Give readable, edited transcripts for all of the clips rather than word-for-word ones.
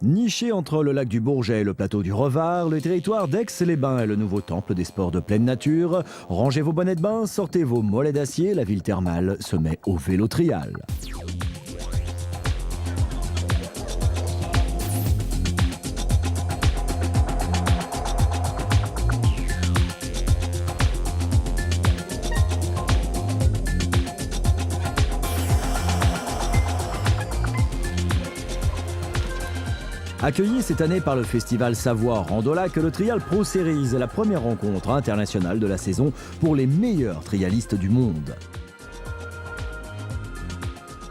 Niché entre le lac du Bourget et le plateau du Revard, le territoire d'Aix-les-Bains est le nouveau temple des sports de pleine nature. Rangez vos bonnets de bain, sortez vos mollets d'acier, la ville thermale se met au vélo trial. Accueilli cette année par le festival Savoie Randolac, le Trial Pro Series est la première rencontre internationale de la saison pour les meilleurs trialistes du monde.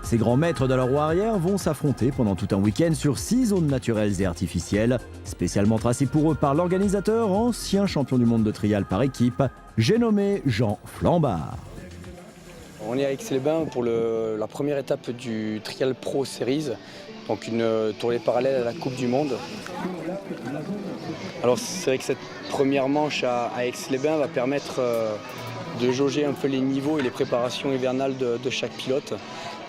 Ces grands maîtres de la roue arrière vont s'affronter pendant tout un week-end sur 6 zones naturelles et artificielles, spécialement tracées pour eux par l'organisateur, ancien champion du monde de trial par équipe, j'ai nommé Jean Flambard. On est à Aix-les-Bains pour la première étape du Trial Pro Series, donc une tournée parallèle à la Coupe du Monde. Alors c'est vrai que cette première manche à Aix-les-Bains va permettre de jauger un peu les niveaux et les préparations hivernales de chaque pilote.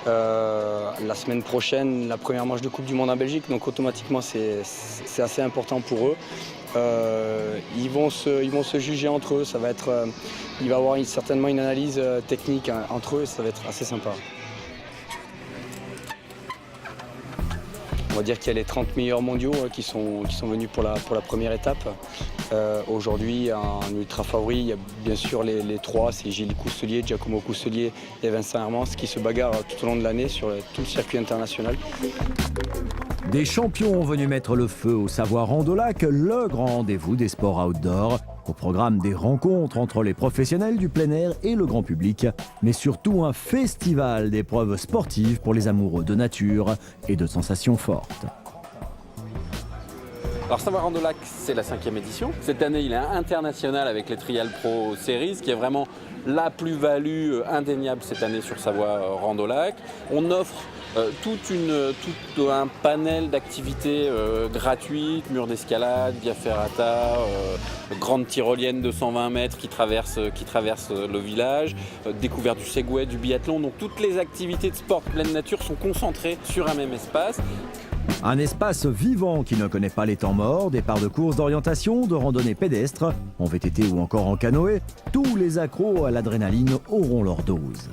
La semaine prochaine, la première manche de Coupe du Monde en Belgique, donc automatiquement c'est assez important pour eux. Ils vont se juger entre eux, il va y avoir certainement une analyse technique entre eux et ça va être assez sympa. On va dire qu'il y a les 30 meilleurs mondiaux qui sont venus pour la première étape. Aujourd'hui, en ultra favori, il y a bien sûr les trois, c'est Gilles Cousselier, Giacomo Cousselier et Vincent Hermans qui se bagarrent tout au long de l'année sur tout le circuit international. Des champions venus mettre le feu au Savoie Randolac, le grand rendez-vous des sports outdoor. Au programme des rencontres entre les professionnels du plein air et le grand public, mais surtout un festival d'épreuves sportives pour les amoureux de nature et de sensations fortes. Alors Savoie Randolac, c'est la 5e édition. Cette année, il est international avec les Trial Pro Series, qui est vraiment la plus-value indéniable cette année sur Savoie Randolac. On offre tout un panel d'activités gratuites, murs d'escalade, via ferrata, grande tyrolienne de 120 mètres qui traverse le village, découverte du segway, du biathlon. Donc toutes les activités de sport de pleine nature sont concentrées sur un même espace. Un espace vivant qui ne connaît pas les temps morts, départ de courses d'orientation, de randonnée pédestre, en VTT ou encore en canoë, tous les accros à l'adrénaline auront leur dose.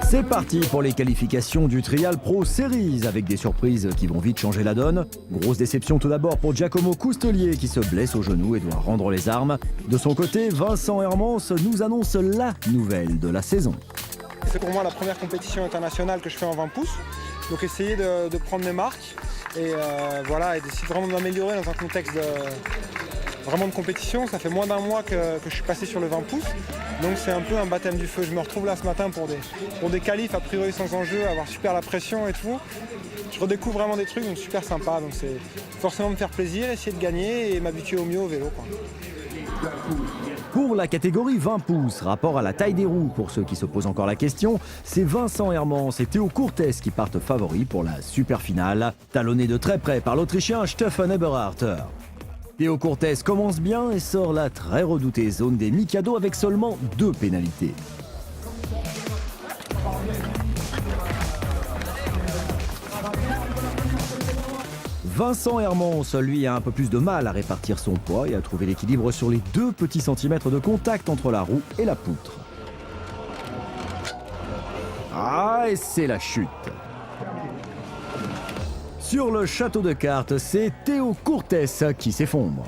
C'est parti pour les qualifications du Trial Pro Series avec des surprises qui vont vite changer la donne. Grosse déception tout d'abord pour Giacomo Cousselier qui se blesse au genou et doit rendre les armes. De son côté, Vincent Hermans nous annonce la nouvelle de la saison. C'est pour moi la première compétition internationale que je fais en 20 pouces. Donc essayer de prendre mes marques et voilà, et d'essayer vraiment de m'améliorer dans un contexte vraiment de compétition. Ça fait moins d'un mois que je suis passé sur le 20 pouces. Donc c'est un peu un baptême du feu. Je me retrouve là ce matin pour des qualifs a priori sans enjeu, avoir super la pression et tout. Je redécouvre vraiment des trucs, donc super sympa. Donc c'est forcément me faire plaisir, essayer de gagner et m'habituer au mieux au vélo, quoi. Pour la catégorie 20 pouces, rapport à la taille des roues, pour ceux qui se posent encore la question, c'est Vincent Hermans et Théo Courtès qui partent favoris pour la super finale, talonnés de très près par l'Autrichien Stefan Eberharter. Théo Courtès commence bien et sort la très redoutée zone des Mikado avec seulement 2 pénalités. Vincent Hermans, lui, a un peu plus de mal à répartir son poids et à trouver l'équilibre sur les 2 petits centimètres de contact entre la roue et la poutre. Ah, et c'est la chute. Sur le château de cartes, c'est Théo Courtès qui s'effondre.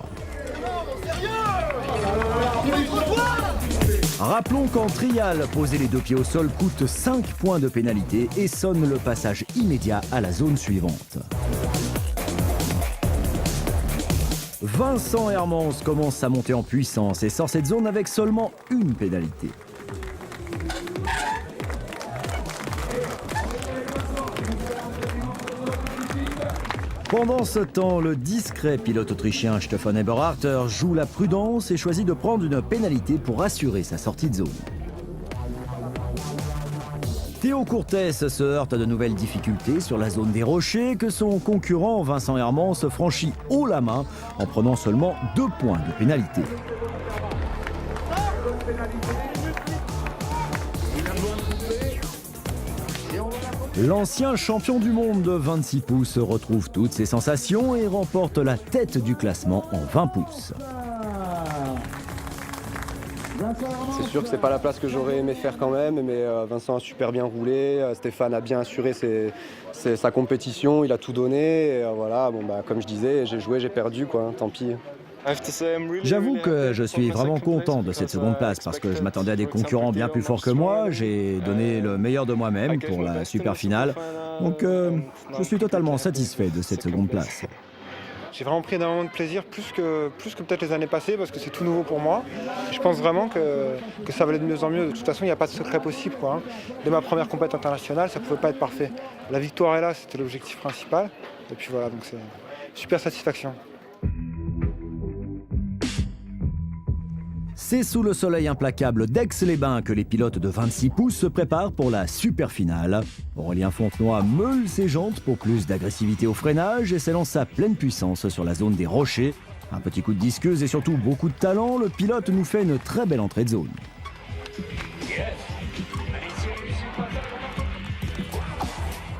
Rappelons qu'en trial, poser les 2 pieds au sol coûte 5 points de pénalité et sonne le passage immédiat à la zone suivante. Vincent Hermans commence à monter en puissance et sort cette zone avec seulement 1 pénalité. Pendant ce temps, le discret pilote autrichien Stefan Eberharter joue la prudence et choisit de prendre une pénalité pour assurer sa sortie de zone. Théo Courtès se heurte à de nouvelles difficultés sur la zone des rochers que son concurrent Vincent Hermans se franchit haut la main en prenant seulement 2 points de pénalité. L'ancien champion du monde de 26 pouces retrouve toutes ses sensations et remporte la tête du classement en 20 pouces. C'est sûr que c'est pas la place que j'aurais aimé faire quand même, mais Vincent a super bien roulé, Stéphane a bien assuré sa compétition, il a tout donné. Et voilà, bon, comme je disais, j'ai joué, j'ai perdu, quoi, tant pis. J'avoue que je suis vraiment content de cette seconde place parce que je m'attendais à des concurrents bien plus forts que moi. J'ai donné le meilleur de moi-même pour la super finale. Donc je suis totalement satisfait de cette seconde place. J'ai vraiment pris énormément de plaisir, plus que peut-être les années passées, parce que c'est tout nouveau pour moi. Je pense vraiment que ça va aller de mieux en mieux. De toute façon, il n'y a pas de secret possible, quoi, hein. Dès ma première compétition internationale, ça ne pouvait pas être parfait. La victoire est là, c'était l'objectif principal. Et puis voilà, donc c'est une super satisfaction. C'est sous le soleil implacable d'Aix-les-Bains que les pilotes de 26 pouces se préparent pour la super finale. Aurélien Fontenoy meule ses jantes pour plus d'agressivité au freinage et s'élance à pleine puissance sur la zone des rochers. Un petit coup de disqueuse et surtout beaucoup de talent, le pilote nous fait une très belle entrée de zone.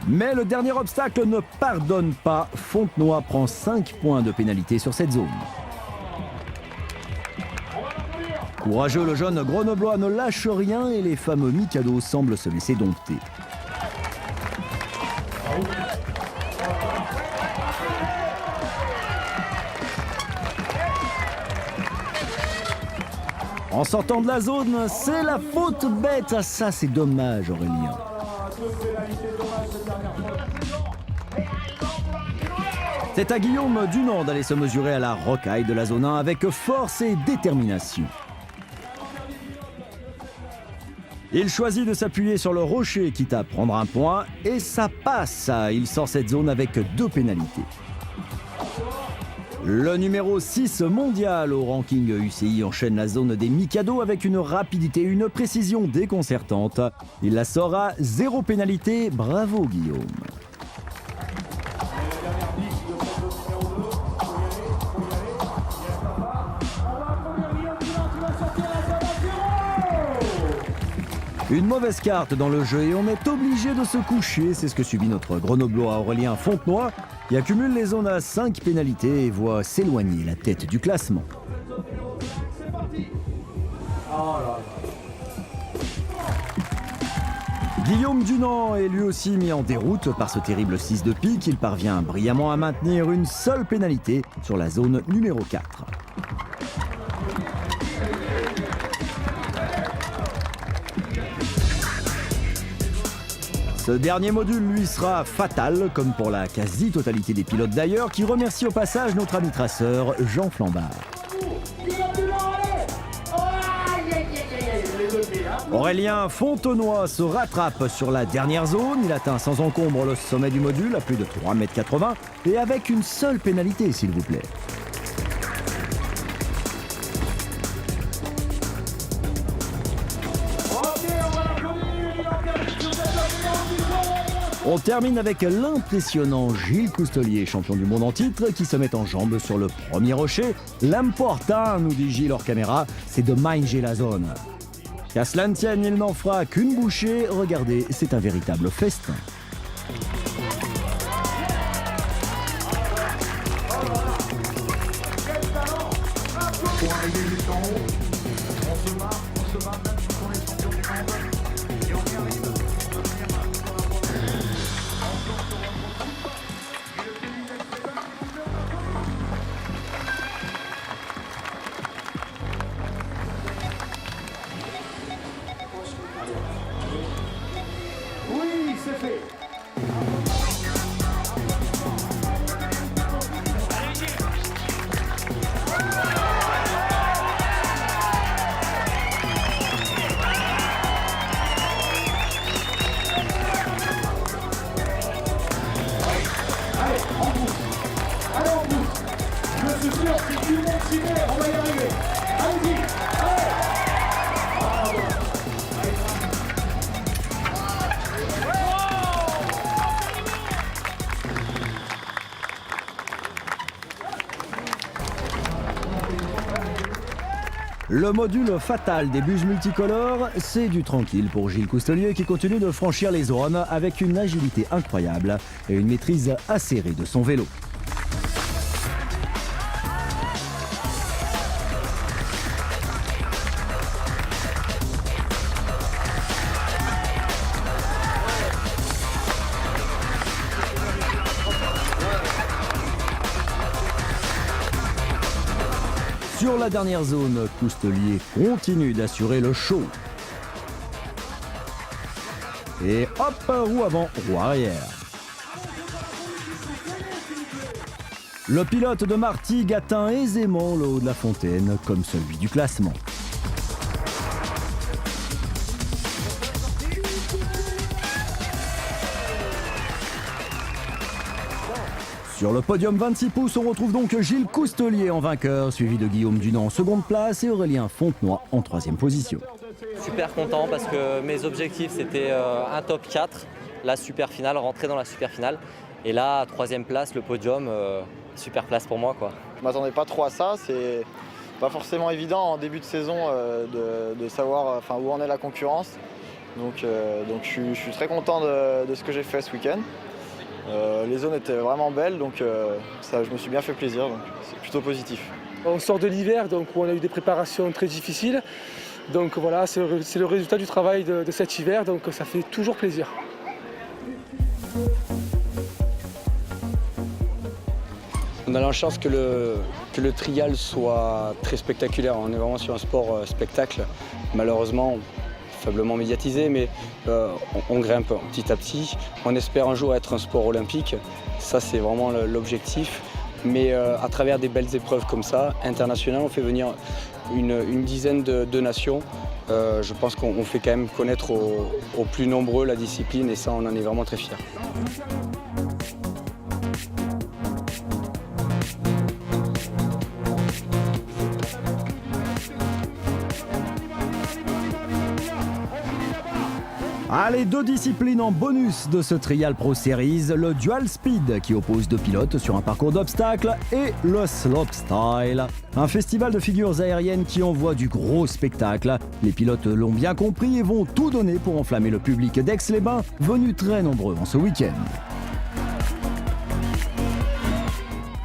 Mais le dernier obstacle ne pardonne pas. Fontenoy prend 5 points de pénalité sur cette zone. Courageux, le jeune grenoblois ne lâche rien et les fameux Mikado semblent se laisser dompter. En sortant de la zone, c'est la faute bête. Ah, ça, c'est dommage, Aurélien. C'est à Guillaume Dunant d'aller se mesurer à la rocaille de la zone 1 avec force et détermination. Il choisit de s'appuyer sur le rocher, quitte à prendre un point, et ça passe. Il sort cette zone avec 2 pénalités. Le numéro 6 mondial au ranking UCI enchaîne la zone des Mikado avec une rapidité et une précision déconcertante. Il la sort à 0 pénalité. Bravo Guillaume. Une mauvaise carte dans le jeu et on est obligé de se coucher. C'est ce que subit notre grenoblois Aurélien Fontenoy, qui accumule les zones à 5 pénalités et voit s'éloigner la tête du classement. Guillaume Dunant est lui aussi mis en déroute par ce terrible 6 de pique. Il parvient brillamment à maintenir une seule pénalité sur la zone numéro 4. Ce dernier module lui sera fatal, comme pour la quasi-totalité des pilotes d'ailleurs, qui remercie au passage notre ami traceur Jean Flambard. Aurélien Fontenoy se rattrape sur la dernière zone. Il atteint sans encombre le sommet du module à plus de 3,80 m et avec une seule pénalité, s'il vous plaît. On termine avec l'impressionnant Gilles Coustelier, champion du monde en titre, qui se met en jambe sur le premier rocher. L'important, nous dit Gilles hors caméra, c'est de manger la zone. Qu'à cela ne tienne, il n'en fera qu'une bouchée. Regardez, c'est un véritable festin. Oui, c'est fait. Le module fatal des bus multicolores, c'est du tranquille pour Gilles Coustelier qui continue de franchir les zones avec une agilité incroyable et une maîtrise acérée de son vélo. Sur la dernière zone, Coustelier continue d'assurer le show. Et hop, roue avant, roue arrière. Le pilote de Martigues atteint aisément le haut de la fontaine, comme celui du classement. Sur le podium 26 pouces, on retrouve donc Gilles Coustelier en vainqueur, suivi de Guillaume Dunant en seconde place et Aurélien Fontenoy en troisième position. Super content parce que mes objectifs c'était un top 4, la super finale, rentrer dans la super finale. Et là, troisième place, le podium, super place pour moi, quoi. Je m'attendais pas trop à ça, c'est pas forcément évident en début de saison de savoir où en est la concurrence. Donc je suis très content de ce que j'ai fait ce week-end. Les zones étaient vraiment belles, donc je me suis bien fait plaisir, donc c'est plutôt positif. On sort de l'hiver, donc où on a eu des préparations très difficiles. Donc voilà, c'est le résultat du travail de cet hiver, donc ça fait toujours plaisir. On a la chance que le trial soit très spectaculaire. On est vraiment sur un sport spectacle, malheureusement faiblement médiatisé, mais on grimpe petit à petit. On espère un jour être un sport olympique, ça c'est vraiment l'objectif. Mais à travers des belles épreuves comme ça, internationales, on fait venir une dizaine de nations. Je pense qu'on fait quand même connaître aux plus nombreux la discipline et ça on en est vraiment très fiers. Allez, deux disciplines en bonus de ce Trial Pro Series, le Dual Speed qui oppose deux pilotes sur un parcours d'obstacles et le Slopestyle, un festival de figures aériennes qui envoie du gros spectacle. Les pilotes l'ont bien compris et vont tout donner pour enflammer le public d'Aix-les-Bains, venu très nombreux en ce week-end.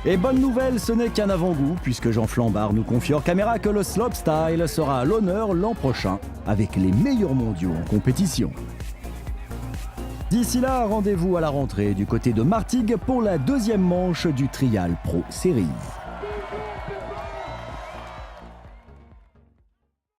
Et bonne nouvelle, ce n'est qu'un avant-goût, puisque Jean Flambard nous confie hors caméra que le Slopestyle sera à l'honneur l'an prochain, avec les meilleurs mondiaux en compétition. D'ici là, rendez-vous à la rentrée du côté de Martigues pour la deuxième manche du Trial Pro Series.